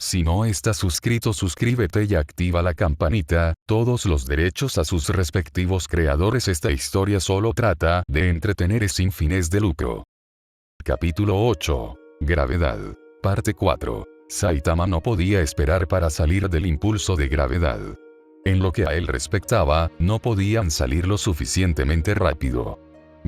Si no estás suscrito, suscríbete y activa la campanita, todos los derechos a sus respectivos creadores. Esta historia solo trata de entretener sin fines de lucro. Capítulo 8. Gravedad. Parte 4. Saitama no podía esperar para salir del impulso de gravedad. En lo que a él respectaba, no podían salir lo suficientemente rápido.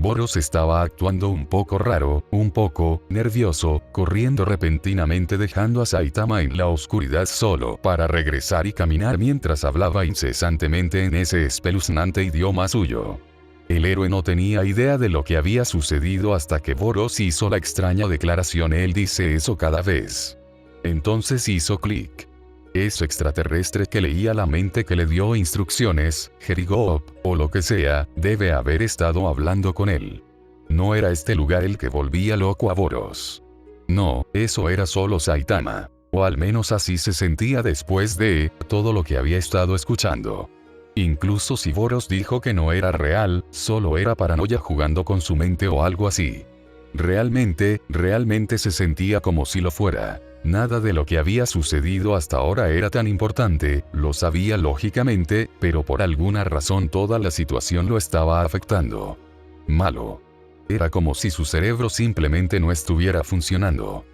Boros estaba actuando un poco raro, un poco nervioso, corriendo repentinamente dejando a Saitama en la oscuridad solo para regresar y caminar mientras hablaba incesantemente en ese espeluznante idioma suyo. El héroe no tenía idea de lo que había sucedido hasta que Boros hizo la extraña declaración: él dice eso cada vez. Entonces hizo clic. Ese extraterrestre que leía la mente, que le dio instrucciones, Jerigop, o lo que sea, debe haber estado hablando con él. No era este lugar el que volvía loco a Boros. No, eso era solo Saitama. O al menos así se sentía después de todo lo que había estado escuchando. Incluso si Boros dijo que no era real, solo era paranoia jugando con su mente o algo así. Realmente se sentía como si lo fuera. Nada de lo que había sucedido hasta ahora era tan importante, lo sabía lógicamente, pero por alguna razón toda la situación lo estaba afectando. Malo. Era como si su cerebro simplemente no estuviera funcionando.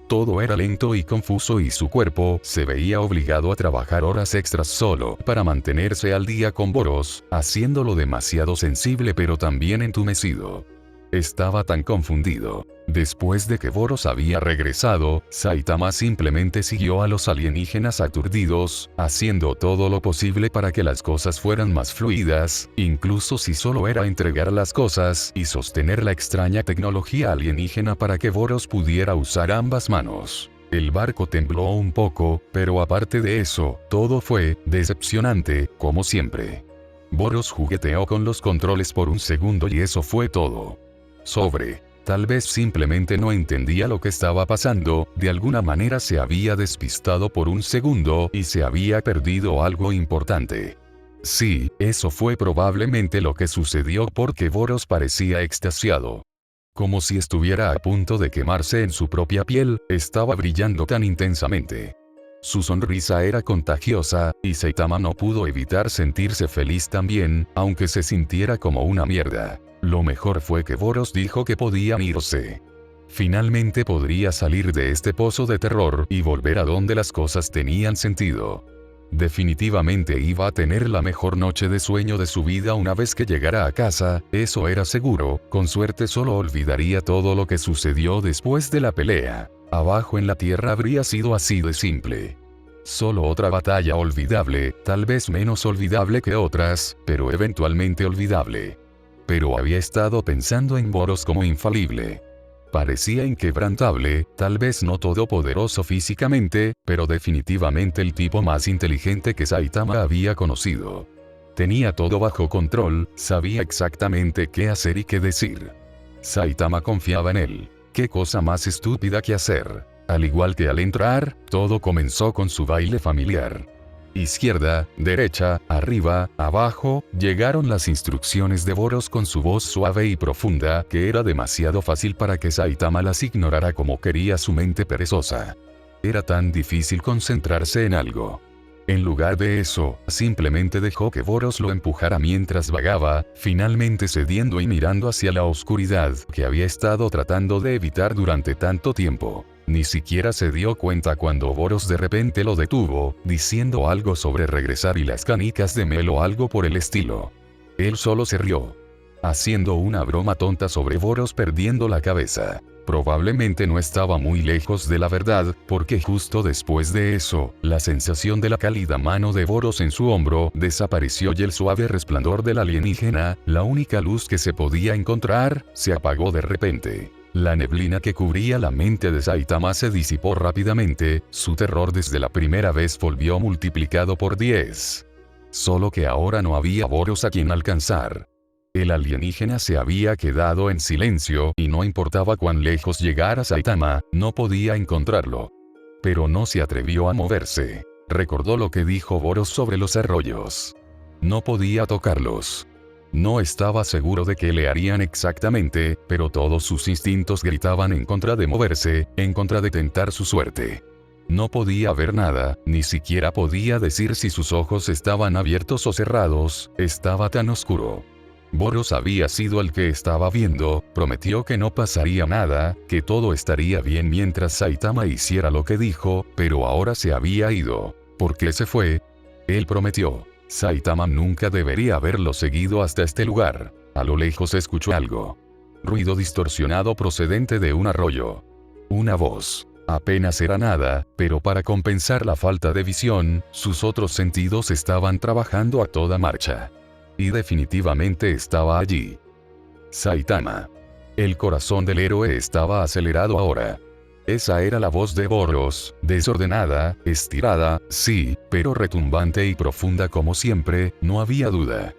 Todo era lento y confuso y su cuerpo se veía obligado a trabajar horas extras solo para mantenerse al día con Boros, haciéndolo demasiado sensible pero también entumecido. Estaba tan confundido. Después de que Boros había regresado, Saitama simplemente siguió a los alienígenas aturdidos, haciendo todo lo posible para que las cosas fueran más fluidas, incluso si solo era entregar las cosas y sostener la extraña tecnología alienígena para que Boros pudiera usar ambas manos. El barco tembló un poco, pero aparte de eso, todo fue decepcionante, como siempre. Boros jugueteó con los controles por un segundo y eso fue todo. Tal vez simplemente no entendía lo que estaba pasando, de alguna manera se había despistado por un segundo y se había perdido algo importante. Sí, eso fue probablemente lo que sucedió porque Boros parecía extasiado. Como si estuviera a punto de quemarse en su propia piel, estaba brillando tan intensamente. Su sonrisa era contagiosa, y Saitama no pudo evitar sentirse feliz también, aunque se sintiera como una mierda. Lo mejor fue que Boros dijo que podían irse. Finalmente podría salir de este pozo de terror y volver a donde las cosas tenían sentido. Definitivamente iba a tener la mejor noche de sueño de su vida una vez que llegara a casa, eso era seguro. Con suerte solo olvidaría todo lo que sucedió después de la pelea. Abajo en la tierra habría sido así de simple. Solo otra batalla olvidable, tal vez menos olvidable que otras, pero eventualmente olvidable. Pero había estado pensando en Boros como infalible. Parecía inquebrantable, tal vez no todopoderoso físicamente, pero definitivamente el tipo más inteligente que Saitama había conocido. Tenía todo bajo control, sabía exactamente qué hacer y qué decir. Saitama confiaba en él. ¿Qué cosa más estúpida que hacer? Al igual que al entrar, todo comenzó con su baile familiar. Izquierda, derecha, arriba, abajo, llegaron las instrucciones de Boros con su voz suave y profunda, que era demasiado fácil para que Saitama las ignorara como quería su mente perezosa. Era tan difícil concentrarse en algo. En lugar de eso, simplemente dejó que Boros lo empujara mientras vagaba, finalmente cediendo y mirando hacia la oscuridad que había estado tratando de evitar durante tanto tiempo. Ni siquiera se dio cuenta cuando Boros de repente lo detuvo, diciendo algo sobre regresar y las canicas de Mel o algo por el estilo. Él solo se rió, haciendo una broma tonta sobre Boros perdiendo la cabeza. Probablemente no estaba muy lejos de la verdad, porque justo después de eso, la sensación de la cálida mano de Boros en su hombro desapareció y el suave resplandor del alienígena, la única luz que se podía encontrar, se apagó de repente. La neblina que cubría la mente de Saitama se disipó rápidamente, su terror desde la primera vez volvió multiplicado por 10. Solo que ahora no había Boros a quien alcanzar. El alienígena se había quedado en silencio y no importaba cuán lejos llegara Saitama, no podía encontrarlo. Pero no se atrevió a moverse. Recordó lo que dijo Boros sobre los arroyos. No podía tocarlos. No estaba seguro de qué le harían exactamente, pero todos sus instintos gritaban en contra de moverse, en contra de tentar su suerte. No podía ver nada, ni siquiera podía decir si sus ojos estaban abiertos o cerrados, estaba tan oscuro. Boros había sido el que estaba viendo, prometió que no pasaría nada, que todo estaría bien mientras Saitama hiciera lo que dijo, pero ahora se había ido. ¿Por qué se fue? Él prometió. Saitama nunca debería haberlo seguido hasta este lugar. A lo lejos escuchó algo. Ruido distorsionado procedente de un arroyo. Una voz. Apenas era nada, pero para compensar la falta de visión, sus otros sentidos estaban trabajando a toda marcha. Y definitivamente estaba allí. Saitama. El corazón del héroe estaba acelerado ahora. Esa era la voz de Boros, desordenada, estirada, sí, pero retumbante y profunda como siempre, no había duda.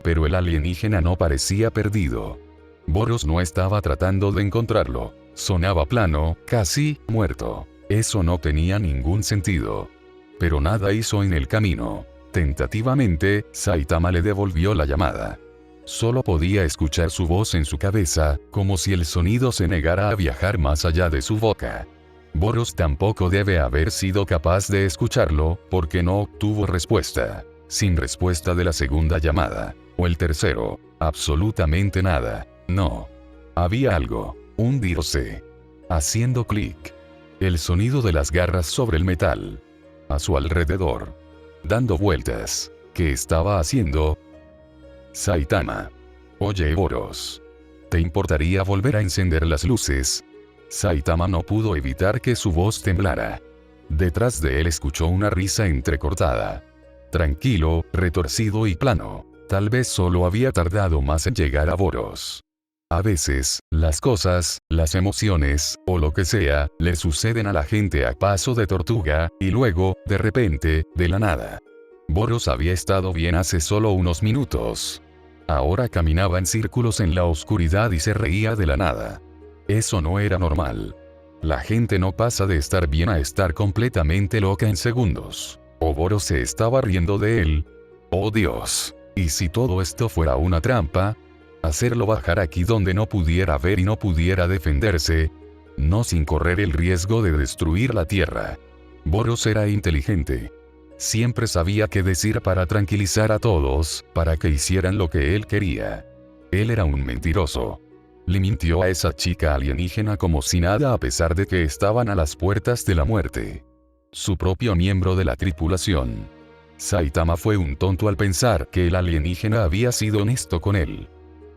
Pero el alienígena no parecía perdido. Boros no estaba tratando de encontrarlo. Sonaba plano, casi muerto. Eso no tenía ningún sentido. Pero nada hizo en el camino. Tentativamente, Saitama le devolvió la llamada. Solo podía escuchar su voz en su cabeza, como si el sonido se negara a viajar más allá de su boca. Boros tampoco debe haber sido capaz de escucharlo, porque no obtuvo respuesta. Sin respuesta de la segunda llamada. O el tercero. Absolutamente nada. No. Había algo. Hundirse. Haciendo clic. El sonido de las garras sobre el metal. A su alrededor. Dando vueltas. ¿Qué estaba haciendo? Saitama. Oye, Boros. ¿Te importaría volver a encender las luces? Saitama no pudo evitar que su voz temblara. Detrás de él escuchó una risa entrecortada. Tranquilo, retorcido y plano. Tal vez solo había tardado más en llegar a Boros. A veces, las cosas, las emociones, o lo que sea, le suceden a la gente a paso de tortuga, y luego, de repente, de la nada. Boros había estado bien hace solo unos minutos. Ahora caminaba en círculos en la oscuridad y se reía de la nada. Eso no era normal. La gente no pasa de estar bien a estar completamente loca en segundos. O Boros se estaba riendo de él. ¡Oh Dios! ¿Y si todo esto fuera una trampa? Hacerlo bajar aquí donde no pudiera ver y no pudiera defenderse. No sin correr el riesgo de destruir la tierra. Boros era inteligente. Siempre sabía qué decir para tranquilizar a todos, para que hicieran lo que él quería. Él era un mentiroso. Le mintió a esa chica alienígena como si nada a pesar de que estaban a las puertas de la muerte. Su propio miembro de la tripulación. Saitama fue un tonto al pensar que el alienígena había sido honesto con él.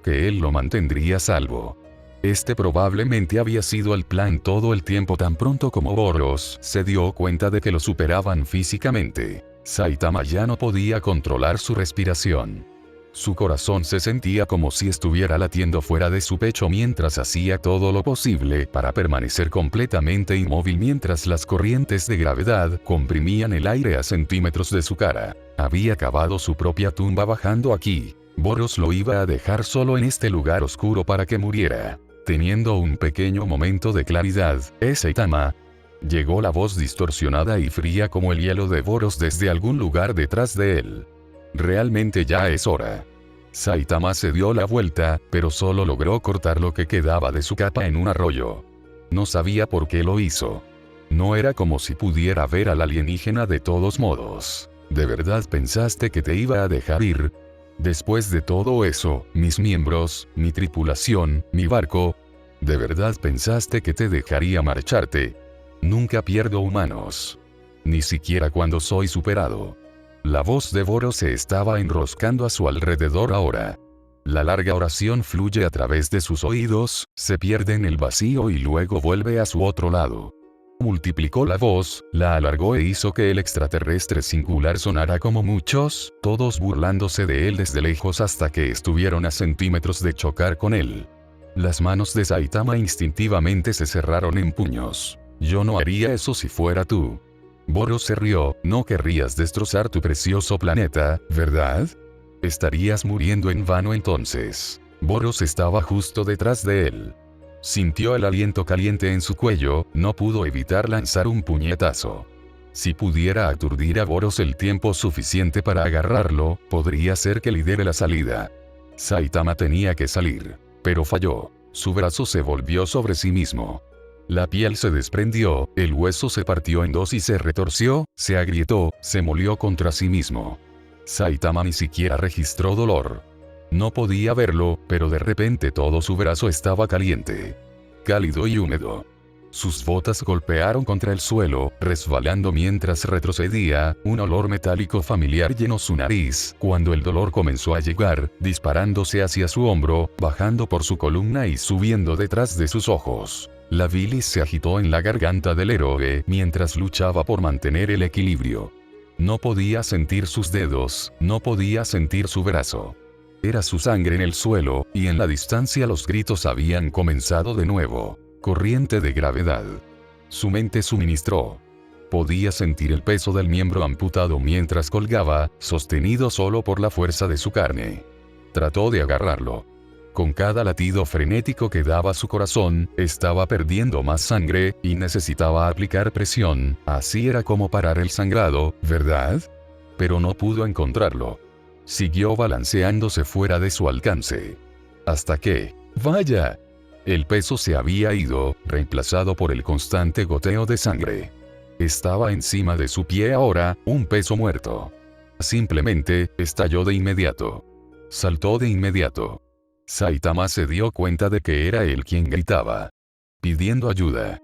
Que él lo mantendría a salvo. Este probablemente había sido el plan todo el tiempo. Tan pronto como Boros se dio cuenta de que lo superaban físicamente. Saitama ya no podía controlar su respiración. Su corazón se sentía como si estuviera latiendo fuera de su pecho mientras hacía todo lo posible para permanecer completamente inmóvil mientras las corrientes de gravedad comprimían el aire a centímetros de su cara. Había cavado su propia tumba bajando aquí. Boros lo iba a dejar solo en este lugar oscuro para que muriera. Teniendo un pequeño momento de claridad, Saitama. Llegó la voz distorsionada y fría como el hielo de Boros desde algún lugar detrás de él. Realmente ya es hora. Saitama se dio la vuelta, pero solo logró cortar lo que quedaba de su capa en un arroyo. No sabía por qué lo hizo. No era como si pudiera ver al alienígena de todos modos. ¿De verdad pensaste que te iba a dejar ir? Después de todo eso, mis miembros, mi tripulación, mi barco. ¿De verdad pensaste que te dejaría marcharte? Nunca pierdo humanos. Ni siquiera cuando soy superado. La voz de Boros se estaba enroscando a su alrededor ahora. La larga oración fluye a través de sus oídos, se pierde en el vacío y luego vuelve a su otro lado. Multiplicó la voz, la alargó e hizo que el extraterrestre singular sonara como muchos, todos burlándose de él desde lejos hasta que estuvieron a centímetros de chocar con él. Las manos de Saitama instintivamente se cerraron en puños. Yo no haría eso si fuera tú. Boros se rió. No querrías destrozar tu precioso planeta, ¿verdad? Estarías muriendo en vano entonces. Boros estaba justo detrás de él. Sintió el aliento caliente en su cuello, no pudo evitar lanzar un puñetazo. Si pudiera aturdir a Boros el tiempo suficiente para agarrarlo, podría ser que lidere la salida. Saitama tenía que salir. Pero falló. Su brazo se volvió sobre sí mismo. La piel se desprendió, el hueso se partió en dos y se retorció, se agrietó, se molió contra sí mismo. Saitama ni siquiera registró dolor. No podía verlo, pero de repente todo su brazo estaba caliente, cálido y húmedo. Sus botas golpearon contra el suelo, resbalando mientras retrocedía, un olor metálico familiar llenó su nariz, cuando el dolor comenzó a llegar, disparándose hacia su hombro, bajando por su columna y subiendo detrás de sus ojos. La bilis se agitó en la garganta del héroe, mientras luchaba por mantener el equilibrio. No podía sentir sus dedos, no podía sentir su brazo. Era su sangre en el suelo, y en la distancia los gritos habían comenzado de nuevo. Corriente de gravedad. Su mente suministró. Podía sentir el peso del miembro amputado mientras colgaba, sostenido solo por la fuerza de su carne. Trató de agarrarlo. Con cada latido frenético que daba su corazón, estaba perdiendo más sangre, y necesitaba aplicar presión. Así era como parar el sangrado, ¿verdad? Pero no pudo encontrarlo. Siguió balanceándose fuera de su alcance. Hasta que, ¡vaya! El peso se había ido, reemplazado por el constante goteo de sangre. Estaba encima de su pie ahora, un peso muerto. Simplemente, estalló de inmediato. Saltó de inmediato. Saitama se dio cuenta de que era él quien gritaba, pidiendo ayuda.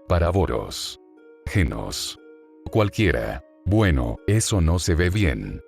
Para Boros. Genos. Cualquiera. Bueno, eso no se ve bien.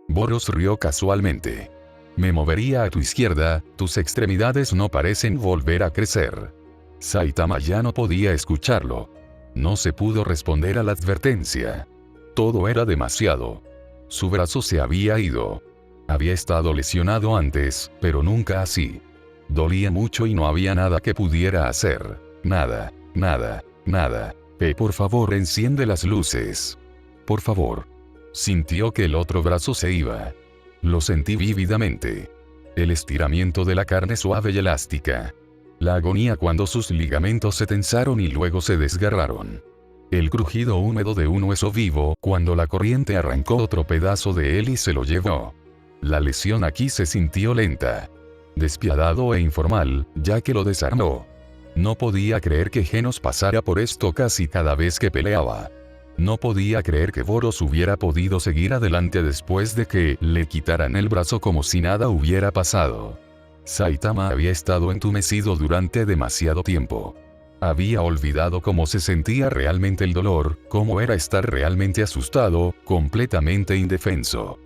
Boros rió casualmente. Me movería a tu izquierda, tus extremidades no parecen volver a crecer. Saitama ya no podía escucharlo. No se pudo responder a la advertencia. Todo era demasiado. Su brazo se había ido. Había estado lesionado antes, pero nunca así. Dolía mucho y no había nada que pudiera hacer. Nada, nada, nada. Por favor, enciende las luces. Por favor. Sintió que el otro brazo se iba. Lo sentí vívidamente. El estiramiento de la carne suave y elástica. La agonía cuando sus ligamentos se tensaron y luego se desgarraron. El crujido húmedo de un hueso vivo cuando la corriente arrancó otro pedazo de él y se lo llevó. La lesión aquí se sintió lenta. Despiadado e informal, ya que lo desarmó. No podía creer que Genos pasara por esto casi cada vez que peleaba. No podía creer que Boros hubiera podido seguir adelante después de que le quitaran el brazo como si nada hubiera pasado. Saitama había estado entumecido durante demasiado tiempo. Había olvidado cómo se sentía realmente el dolor, cómo era estar realmente asustado, completamente indefenso.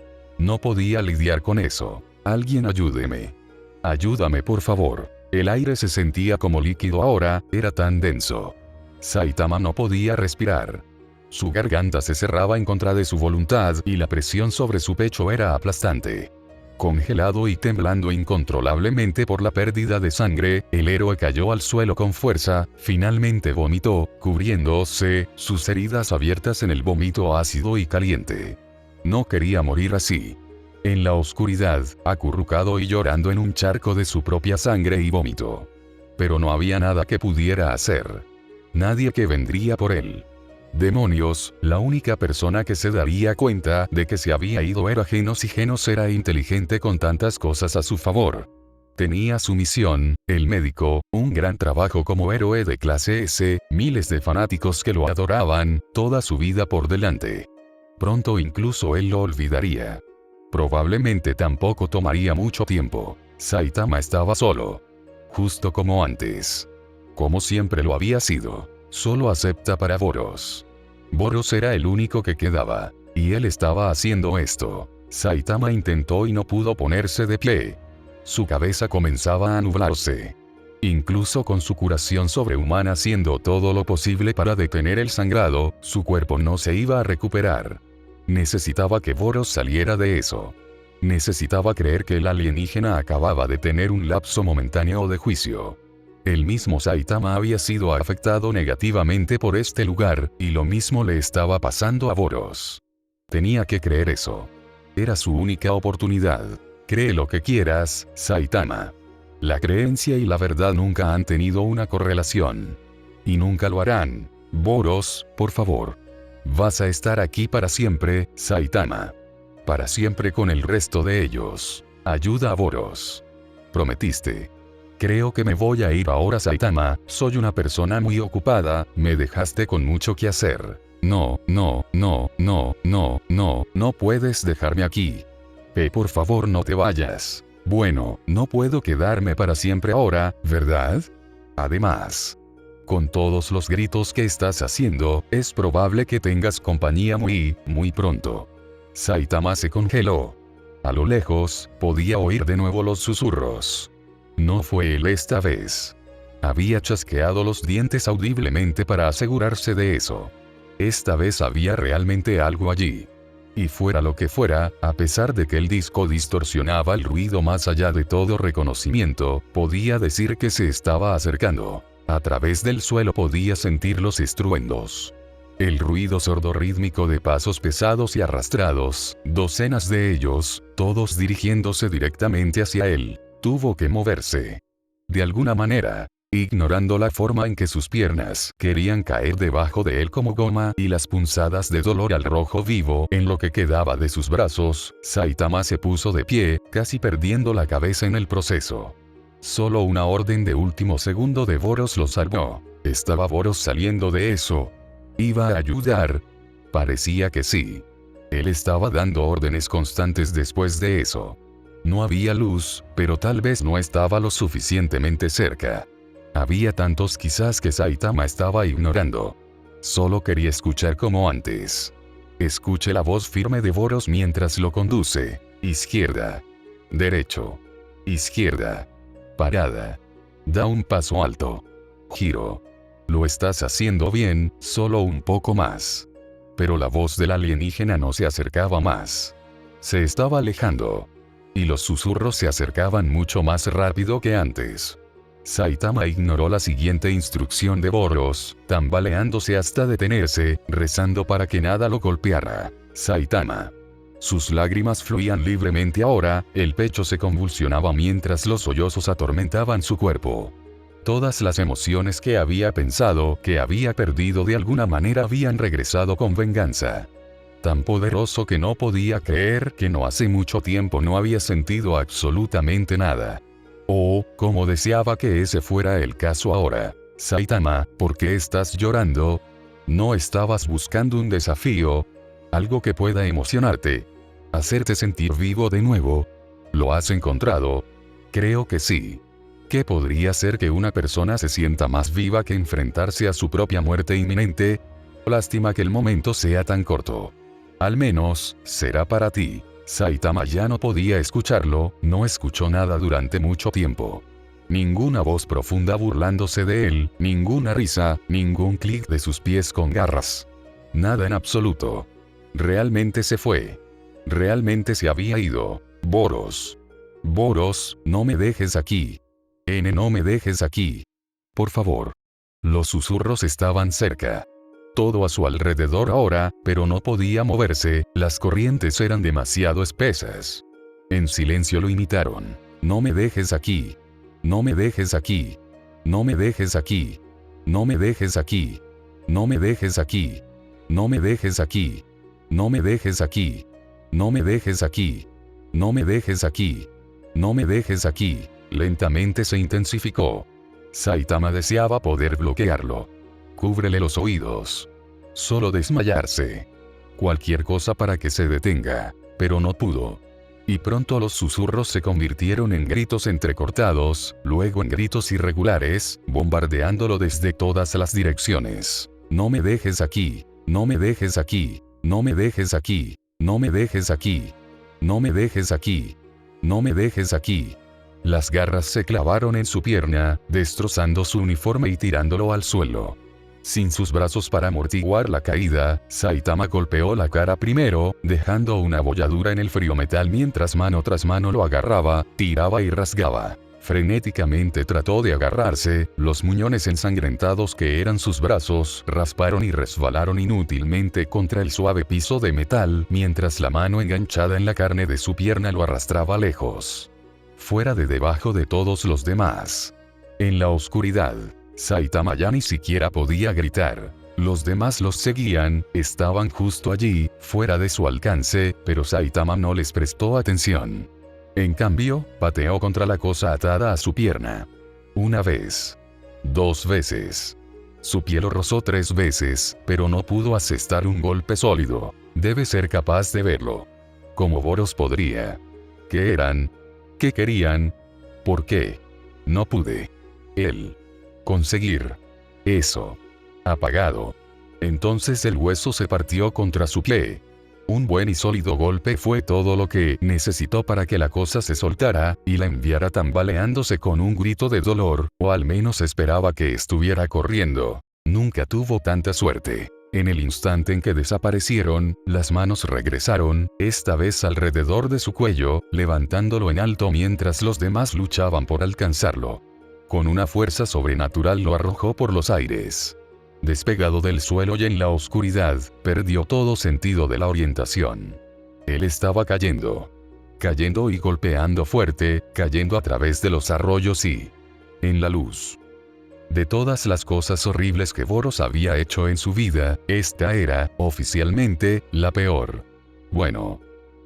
No podía lidiar con eso. Alguien ayúdeme. Ayúdame por favor. El aire se sentía como líquido ahora, era tan denso. Saitama no podía respirar. Su garganta se cerraba en contra de su voluntad y la presión sobre su pecho era aplastante. Congelado y temblando incontrolablemente por la pérdida de sangre, el héroe cayó al suelo con fuerza, finalmente vomitó, cubriéndose, sus heridas abiertas en el vómito ácido y caliente. No quería morir así. En la oscuridad, acurrucado y llorando en un charco de su propia sangre y vómito. Pero no había nada que pudiera hacer. Nadie que vendría por él. Demonios, la única persona que se daría cuenta de que se había ido era Genos y Genos era inteligente con tantas cosas a su favor. Tenía su misión, el médico, un gran trabajo como héroe de clase S, miles de fanáticos que lo adoraban, toda su vida por delante. Pronto incluso él lo olvidaría. Probablemente tampoco tomaría mucho tiempo. Saitama estaba solo. Justo como antes. Como siempre lo había sido. Solo acepta para Boros. Boros era el único que quedaba. Y él estaba haciendo esto. Saitama intentó y no pudo ponerse de pie. Su cabeza comenzaba a nublarse. Incluso con su curación sobrehumana haciendo todo lo posible para detener el sangrado, su cuerpo no se iba a recuperar. Necesitaba que Boros saliera de eso. Necesitaba creer que el alienígena acababa de tener un lapso momentáneo de juicio. El mismo Saitama había sido afectado negativamente por este lugar, y lo mismo le estaba pasando a Boros. Tenía que creer eso. Era su única oportunidad. Cree lo que quieras, Saitama. La creencia y la verdad nunca han tenido una correlación. Y nunca lo harán. Boros, por favor. Vas a estar aquí para siempre, Saitama. Para siempre con el resto de ellos. Ayuda a Boros. Prometiste. Creo que me voy a ir ahora, Saitama, soy una persona muy ocupada, me dejaste con mucho que hacer. No, no, no, no, no, no, no puedes dejarme aquí. Por favor no te vayas. Bueno, no puedo quedarme para siempre ahora, ¿verdad? Además, con todos los gritos que estás haciendo, es probable que tengas compañía muy pronto. Saitama se congeló. A lo lejos, podía oír de nuevo los susurros. No fue él esta vez. Había chasqueado los dientes audiblemente para asegurarse de eso. Esta vez había realmente algo allí. Y fuera lo que fuera, a pesar de que el disco distorsionaba el ruido más allá de todo reconocimiento, podía decir que se estaba acercando. A través del suelo podía sentir los estruendos. El ruido sordorrítmico de pasos pesados y arrastrados, docenas de ellos, todos dirigiéndose directamente hacia él. Tuvo que moverse. De alguna manera, ignorando la forma en que sus piernas querían caer debajo de él como goma y las punzadas de dolor al rojo vivo en lo que quedaba de sus brazos, Saitama se puso de pie, casi perdiendo la cabeza en el proceso. Solo una orden de último segundo de Boros lo salvó. ¿Estaba Boros saliendo de eso? ¿Iba a ayudar? Parecía que sí. Él estaba dando órdenes constantes después de eso. No había luz, pero tal vez no estaba lo suficientemente cerca. Había tantos quizás que Saitama estaba ignorando. Solo quería escuchar como antes. Escuche la voz firme de Boros mientras lo conduce. Izquierda. Derecho. Izquierda. Parada. Da un paso alto. Giro. Lo estás haciendo bien, solo un poco más. Pero la voz del alienígena no se acercaba más. Se estaba alejando. Y los susurros se acercaban mucho más rápido que antes. Saitama ignoró la siguiente instrucción de Boros, tambaleándose hasta detenerse, rezando para que nada lo golpeara. Saitama. Sus lágrimas fluían libremente ahora, el pecho se convulsionaba mientras los sollozos atormentaban su cuerpo. Todas las emociones que había pensado que había perdido de alguna manera habían regresado con venganza. Tan poderoso que no podía creer que no hace mucho tiempo no había sentido absolutamente nada. Oh, cómo deseaba que ese fuera el caso ahora. Saitama, ¿por qué estás llorando? ¿No estabas buscando un desafío? Algo que pueda emocionarte. Hacerte sentir vivo de nuevo. ¿Lo has encontrado? Creo que sí. ¿Qué podría ser que una persona se sienta más viva que enfrentarse a su propia muerte inminente? Lástima que el momento sea tan corto. Al menos, será para ti. Saitama ya no podía escucharlo, no escuchó nada durante mucho tiempo. Ninguna voz profunda burlándose de él, ninguna risa, ningún clic de sus pies con garras. Nada en absoluto. Realmente se fue. Realmente se había ido. Boros. Boros, no me dejes aquí. No me dejes aquí. Por favor. Los susurros estaban cerca. Todo a su alrededor ahora, pero no podía moverse, las corrientes eran demasiado espesas. En silencio lo imitaron. No me dejes aquí. No me dejes aquí. No me dejes aquí. No me dejes aquí. No me dejes aquí. No me dejes aquí. No me dejes aquí. No me dejes aquí. No me dejes aquí. No me dejes aquí. Lentamente se intensificó. Saitama deseaba poder bloquearlo. Cúbrele los oídos. Solo desmayarse. Cualquier cosa para que se detenga. Pero no pudo. Y pronto los susurros se convirtieron en gritos entrecortados, luego en gritos irregulares, bombardeándolo desde todas las direcciones. No me dejes aquí. No me dejes aquí. No me dejes aquí. No me dejes aquí. No me dejes aquí. No me dejes aquí. Las garras se clavaron en su pierna, destrozando su uniforme y tirándolo al suelo. Sin sus brazos para amortiguar la caída, Saitama golpeó la cara primero, dejando una bolladura en el frío metal mientras mano tras mano lo agarraba, tiraba y rasgaba. Frenéticamente trató de agarrarse, los muñones ensangrentados que eran sus brazos rasparon y resbalaron inútilmente contra el suave piso de metal, mientras la mano enganchada en la carne de su pierna lo arrastraba lejos. Fuera de debajo de todos los demás. En la oscuridad, Saitama ya ni siquiera podía gritar. Los demás los seguían, estaban justo allí, fuera de su alcance, pero Saitama no les prestó atención. En cambio, pateó contra la cosa atada a su pierna. Una vez. 2 veces. Su piel rozó 3 veces, pero no pudo asestar un golpe sólido. Debe ser capaz de verlo. Como Boros podría. ¿Qué eran? ¿Qué querían? ¿Por qué? No pude. Él. Conseguir. Eso. Apagado. Entonces el hueso se partió contra su pie. Un buen y sólido golpe fue todo lo que necesitó para que la cosa se soltara, y la enviara tambaleándose con un grito de dolor, o al menos esperaba que estuviera corriendo. Nunca tuvo tanta suerte. En el instante en que desaparecieron, las manos regresaron, esta vez alrededor de su cuello, levantándolo en alto mientras los demás luchaban por alcanzarlo. Con una fuerza sobrenatural lo arrojó por los aires. Despegado del suelo y en la oscuridad, perdió todo sentido de la orientación. Él estaba cayendo. Cayendo y golpeando fuerte, cayendo a través de los arroyos y en la luz. De todas las cosas horribles que Boros había hecho en su vida, esta era, oficialmente, la peor. Bueno,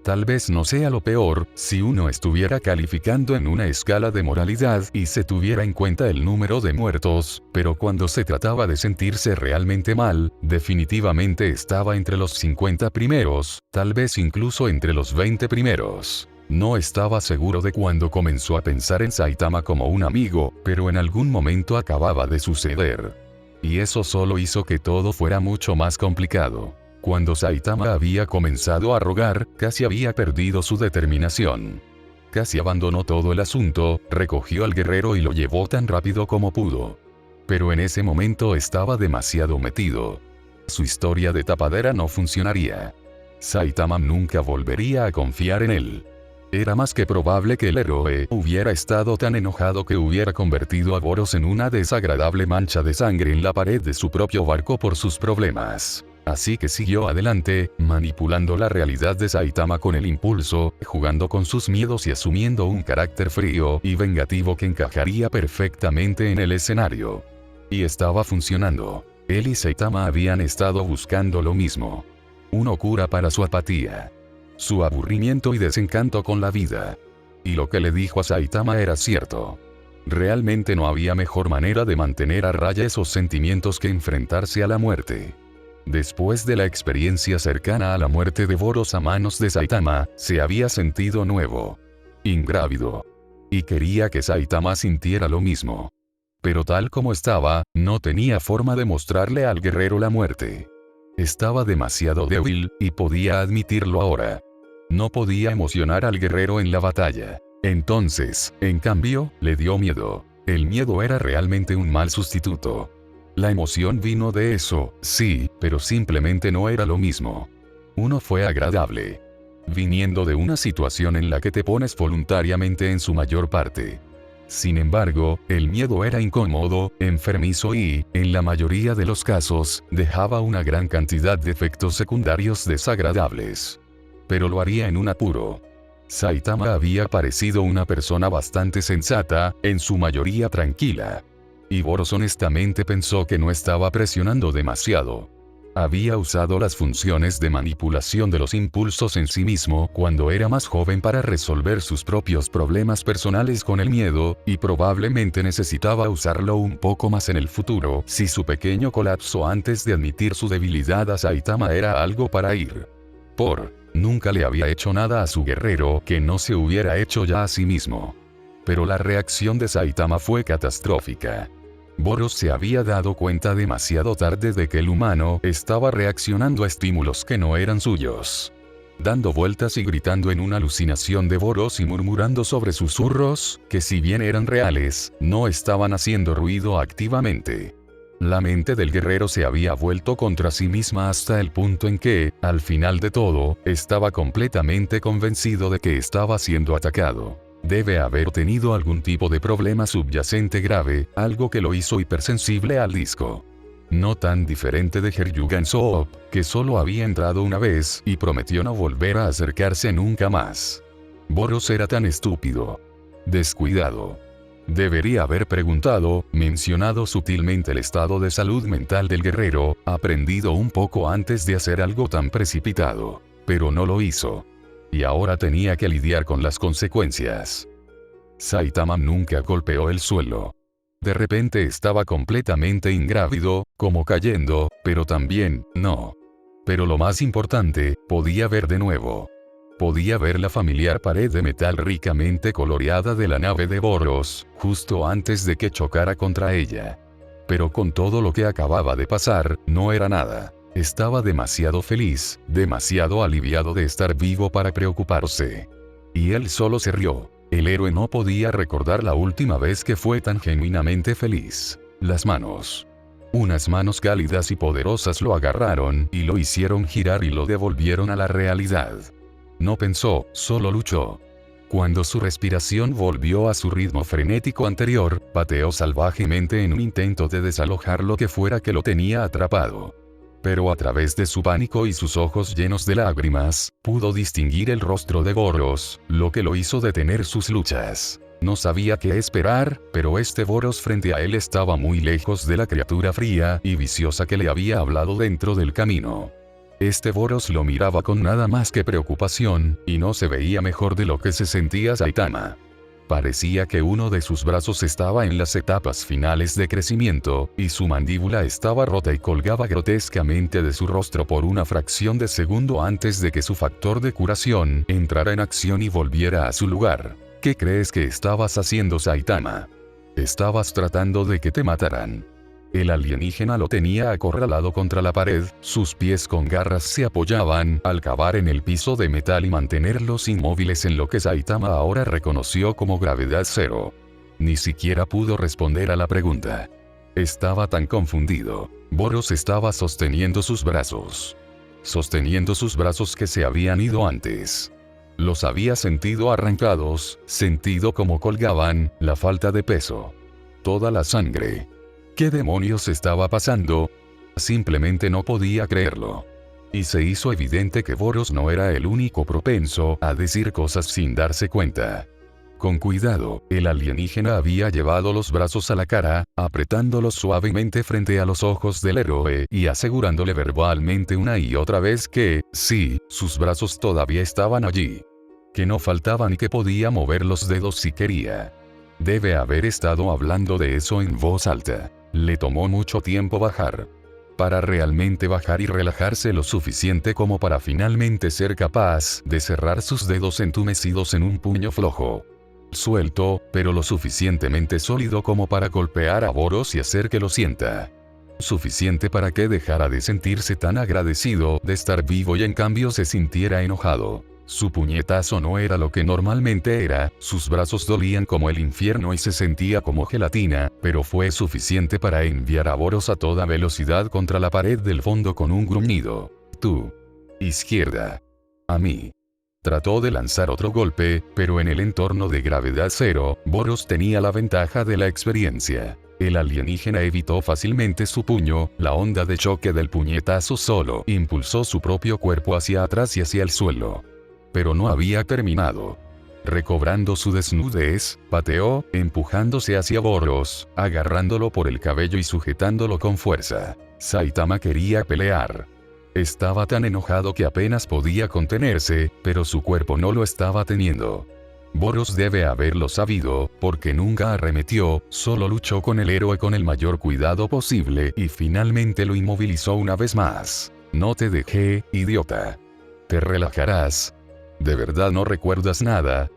tal vez no sea lo peor, si uno estuviera calificando en una escala de moralidad y se tuviera en cuenta el número de muertos, pero cuando se trataba de sentirse realmente mal, definitivamente estaba entre los 50 primeros, tal vez incluso entre los 20 primeros. No estaba seguro de cuándo comenzó a pensar en Saitama como un amigo, pero en algún momento acababa de suceder. Y eso solo hizo que todo fuera mucho más complicado. Cuando Saitama había comenzado a rogar, casi había perdido su determinación. Casi abandonó todo el asunto, recogió al guerrero y lo llevó tan rápido como pudo. Pero en ese momento estaba demasiado metido. Su historia de tapadera no funcionaría. Saitama nunca volvería a confiar en él. Era más que probable que el héroe hubiera estado tan enojado que hubiera convertido a Boros en una desagradable mancha de sangre en la pared de su propio barco por sus problemas. Así que siguió adelante, manipulando la realidad de Saitama con el impulso, jugando con sus miedos y asumiendo un carácter frío y vengativo que encajaría perfectamente en el escenario. Y estaba funcionando. Él y Saitama habían estado buscando lo mismo. Una cura para su apatía. Su aburrimiento y desencanto con la vida. Y lo que le dijo a Saitama era cierto. Realmente no había mejor manera de mantener a raya esos sentimientos que enfrentarse a la muerte. Después de la experiencia cercana a la muerte de Boros a manos de Saitama, se había sentido nuevo. Ingrávido. Y quería que Saitama sintiera lo mismo. Pero tal como estaba, no tenía forma de mostrarle al guerrero la muerte. Estaba demasiado débil, y podía admitirlo ahora. No podía emocionar al guerrero en la batalla. Entonces, en cambio, le dio miedo. El miedo era realmente un mal sustituto. La emoción vino de eso, sí, pero simplemente no era lo mismo. Uno fue agradable. Viniendo de una situación en la que te pones voluntariamente en su mayor parte. Sin embargo, el miedo era incómodo, enfermizo y, en la mayoría de los casos, dejaba una gran cantidad de efectos secundarios desagradables. Pero lo haría en un apuro. Saitama había parecido una persona bastante sensata, en su mayoría tranquila. Y Boros honestamente pensó que no estaba presionando demasiado. Había usado las funciones de manipulación de los impulsos en sí mismo cuando era más joven para resolver sus propios problemas personales con el miedo, y probablemente necesitaba usarlo un poco más en el futuro si su pequeño colapso antes de admitir su debilidad a Saitama era algo para ir. Nunca le había hecho nada a su guerrero que no se hubiera hecho ya a sí mismo. Pero la reacción de Saitama fue catastrófica. Boros se había dado cuenta demasiado tarde de que el humano estaba reaccionando a estímulos que no eran suyos. Dando vueltas y gritando en una alucinación de Boros y murmurando sobre susurros, que si bien eran reales, no estaban haciendo ruido activamente. La mente del guerrero se había vuelto contra sí misma hasta el punto en que, al final de todo, estaba completamente convencido de que estaba siendo atacado. Debe haber tenido algún tipo de problema subyacente grave, algo que lo hizo hipersensible al disco. No tan diferente de Heryugan Soop, que solo había entrado una vez y prometió no volver a acercarse nunca más. Boros era tan estúpido. Descuidado. Debería haber preguntado, mencionado sutilmente el estado de salud mental del guerrero, aprendido un poco antes de hacer algo tan precipitado. Pero no lo hizo. Y ahora tenía que lidiar con las consecuencias. Saitama nunca golpeó el suelo. De repente estaba completamente ingrávido, como cayendo, pero también, no. Pero lo más importante, podía ver de nuevo. Podía ver la familiar pared de metal ricamente coloreada de la nave de Boros, justo antes de que chocara contra ella. Pero con todo lo que acababa de pasar, no era nada. Estaba demasiado feliz, demasiado aliviado de estar vivo para preocuparse. Y él solo se rió. El héroe no podía recordar la última vez que fue tan genuinamente feliz. Las manos. Unas manos cálidas y poderosas lo agarraron y lo hicieron girar y lo devolvieron a la realidad. No pensó, solo luchó. Cuando su respiración volvió a su ritmo frenético anterior, pateó salvajemente en un intento de desalojar lo que fuera que lo tenía atrapado. Pero a través de su pánico y sus ojos llenos de lágrimas, pudo distinguir el rostro de Boros, lo que lo hizo detener sus luchas. No sabía qué esperar, pero este Boros frente a él estaba muy lejos de la criatura fría y viciosa que le había hablado dentro del camino. Este Boros lo miraba con nada más que preocupación, y no se veía mejor de lo que se sentía Saitama. Parecía que uno de sus brazos estaba en las etapas finales de crecimiento, y su mandíbula estaba rota y colgaba grotescamente de su rostro por una fracción de segundo antes de que su factor de curación entrara en acción y volviera a su lugar. ¿Qué crees que estabas haciendo, Saitama? Estabas tratando de que te mataran. El alienígena lo tenía acorralado contra la pared, sus pies con garras se apoyaban al cavar en el piso de metal y mantenerlos inmóviles en lo que Saitama ahora reconoció como gravedad cero. Ni siquiera pudo responder a la pregunta. Estaba tan confundido. Boros estaba sosteniendo sus brazos. Sosteniendo sus brazos que se habían ido antes. Los había sentido arrancados, sentido como colgaban, la falta de peso. Toda la sangre. ¿Qué demonios estaba pasando? Simplemente no podía creerlo. Y se hizo evidente que Boros no era el único propenso a decir cosas sin darse cuenta. Con cuidado, el alienígena había llevado los brazos a la cara, apretándolos suavemente frente a los ojos del héroe y asegurándole verbalmente una y otra vez que, sí, sus brazos todavía estaban allí. Que no faltaban y que podía mover los dedos si quería. Debe haber estado hablando de eso en voz alta. Le tomó mucho tiempo bajar. Para realmente bajar y relajarse lo suficiente como para finalmente ser capaz de cerrar sus dedos entumecidos en un puño flojo. Suelto, pero lo suficientemente sólido como para golpear a Boros y hacer que lo sienta. Suficiente para que dejara de sentirse tan agradecido de estar vivo y en cambio se sintiera enojado. Su puñetazo no era lo que normalmente era, sus brazos dolían como el infierno y se sentía como gelatina, pero fue suficiente para enviar a Boros a toda velocidad contra la pared del fondo con un gruñido. Tú. Izquierda. A mí. Trató de lanzar otro golpe, pero en el entorno de gravedad cero, Boros tenía la ventaja de la experiencia. El alienígena evitó fácilmente su puño, la onda de choque del puñetazo solo impulsó su propio cuerpo hacia atrás y hacia el suelo. Pero no había terminado. Recobrando su desnudez, pateó, empujándose hacia Boros, agarrándolo por el cabello y sujetándolo con fuerza. Saitama quería pelear. Estaba tan enojado que apenas podía contenerse, pero su cuerpo no lo estaba teniendo. Boros debe haberlo sabido, porque nunca arremetió, solo luchó con el héroe con el mayor cuidado posible y finalmente lo inmovilizó una vez más. No te dejé, idiota. Te relajarás. ¿De verdad no recuerdas nada?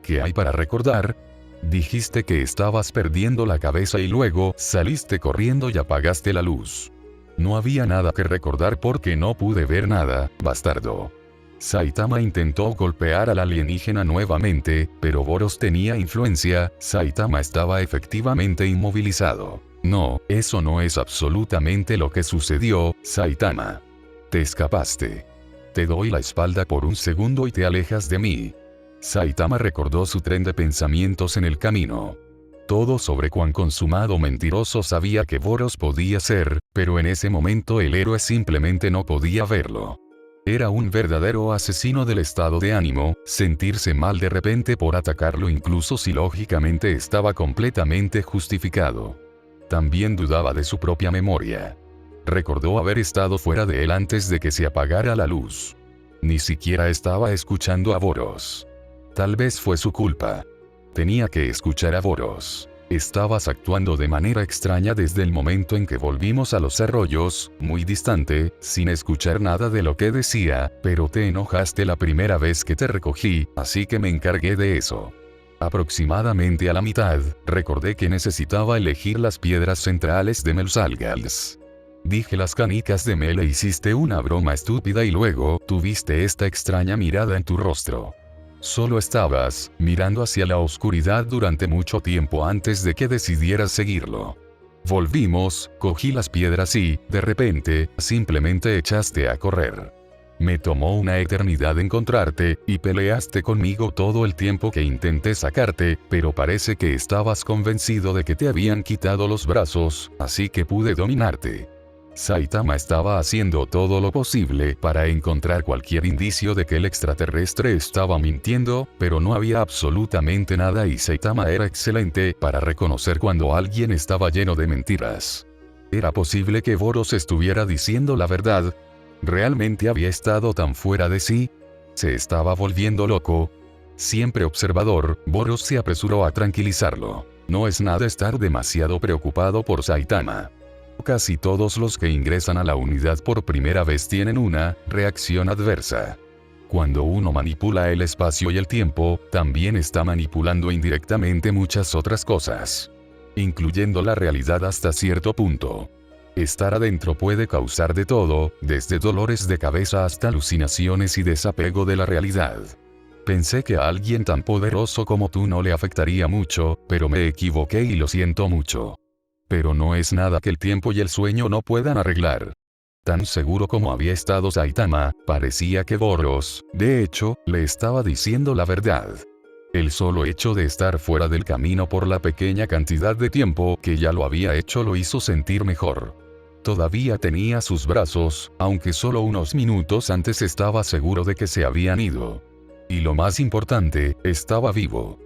¿Qué hay para recordar? Dijiste que estabas perdiendo la cabeza y luego saliste corriendo y apagaste la luz. No había nada que recordar porque no pude ver nada, bastardo. Saitama intentó golpear al alienígena nuevamente, pero Boros tenía influencia, Saitama estaba efectivamente inmovilizado. No, eso no es absolutamente lo que sucedió, Saitama. Te escapaste. Te doy la espalda por un segundo y te alejas de mí. Saitama recordó su tren de pensamientos en el camino. Todo sobre cuán consumado mentiroso sabía que Boros podía ser, pero en ese momento el héroe simplemente no podía verlo. Era un verdadero asesino del estado de ánimo, sentirse mal de repente por atacarlo incluso si lógicamente estaba completamente justificado. También dudaba de su propia memoria. Recordó haber estado fuera de él antes de que se apagara la luz. Ni siquiera estaba escuchando a Boros. Tal vez fue su culpa. Tenía que escuchar a Boros. Estabas actuando de manera extraña desde el momento en que volvimos a los arroyos, muy distante, sin escuchar nada de lo que decía, pero te enojaste la primera vez que te recogí, así que me encargué de eso. Aproximadamente a la mitad, recordé que necesitaba elegir las piedras centrales de Melsalgals. Dije las canicas de Mel e hiciste una broma estúpida y luego tuviste esta extraña mirada en tu rostro. Solo estabas mirando hacia la oscuridad durante mucho tiempo antes de que decidieras seguirlo. Volvimos, cogí las piedras y, de repente, simplemente echaste a correr. Me tomó una eternidad encontrarte, y peleaste conmigo todo el tiempo que intenté sacarte, pero parece que estabas convencido de que te habían quitado los brazos, así que pude dominarte. Saitama estaba haciendo todo lo posible para encontrar cualquier indicio de que el extraterrestre estaba mintiendo, pero no había absolutamente nada y Saitama era excelente para reconocer cuando alguien estaba lleno de mentiras. ¿Era posible que Boros estuviera diciendo la verdad? ¿Realmente había estado tan fuera de sí? ¿Se estaba volviendo loco? Siempre observador, Boros se apresuró a tranquilizarlo. No es nada estar demasiado preocupado por Saitama. Casi todos los que ingresan a la unidad por primera vez tienen una reacción adversa. Cuando uno manipula el espacio y el tiempo, también está manipulando indirectamente muchas otras cosas, incluyendo la realidad hasta cierto punto. Estar adentro puede causar de todo, desde dolores de cabeza hasta alucinaciones y desapego de la realidad. Pensé que a alguien tan poderoso como tú no le afectaría mucho, pero me equivoqué y lo siento mucho. Pero no es nada que el tiempo y el sueño no puedan arreglar. Tan seguro como había estado Saitama, parecía que Boros, de hecho, le estaba diciendo la verdad. El solo hecho de estar fuera del camino por la pequeña cantidad de tiempo que ya lo había hecho lo hizo sentir mejor. Todavía tenía sus brazos, aunque solo unos minutos antes estaba seguro de que se habían ido. Y lo más importante, estaba vivo.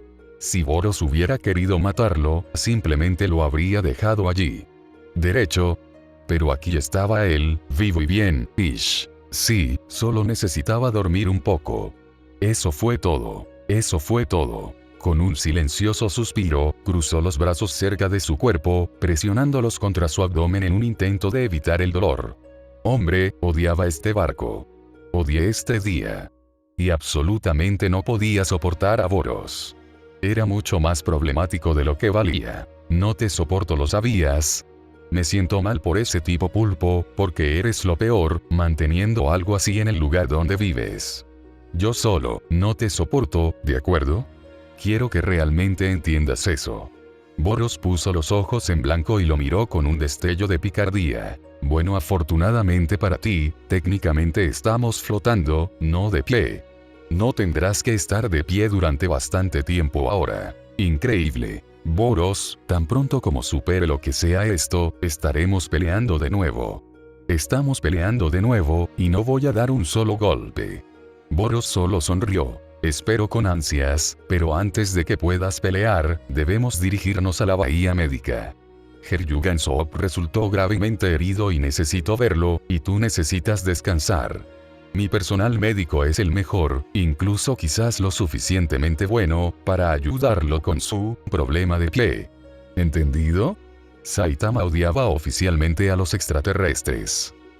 Si Boros hubiera querido matarlo, simplemente lo habría dejado allí. Derecho. Pero aquí estaba él, vivo y bien, ish. Sí, solo necesitaba dormir un poco. Eso fue todo. Eso fue todo. Con un silencioso suspiro, cruzó los brazos cerca de su cuerpo, presionándolos contra su abdomen en un intento de evitar el dolor. Hombre, odiaba este barco. Odié este día. Y absolutamente no podía soportar a Boros. Era mucho más problemático de lo que valía. No te soporto, ¿lo sabías? Me siento mal por ese tipo pulpo, porque eres lo peor, manteniendo algo así en el lugar donde vives. Yo solo, no te soporto, ¿de acuerdo? Quiero que realmente entiendas eso. Boros puso los ojos en blanco y lo miró con un destello de picardía. Bueno, afortunadamente para ti, técnicamente estamos flotando, no de pie. No tendrás que estar de pie durante bastante tiempo ahora. Increíble. Boros, tan pronto como supere lo que sea esto, estaremos peleando de nuevo. Estamos peleando de nuevo, y no voy a dar un solo golpe. Boros solo sonrió. Espero con ansias, pero antes de que puedas pelear, debemos dirigirnos a la bahía médica. Heryugan Soap resultó gravemente herido y necesito verlo, y tú necesitas descansar. Mi personal médico es el mejor, incluso quizás lo suficientemente bueno, para ayudarlo con su problema de pie. ¿Entendido? Saitama odiaba oficialmente a los extraterrestres.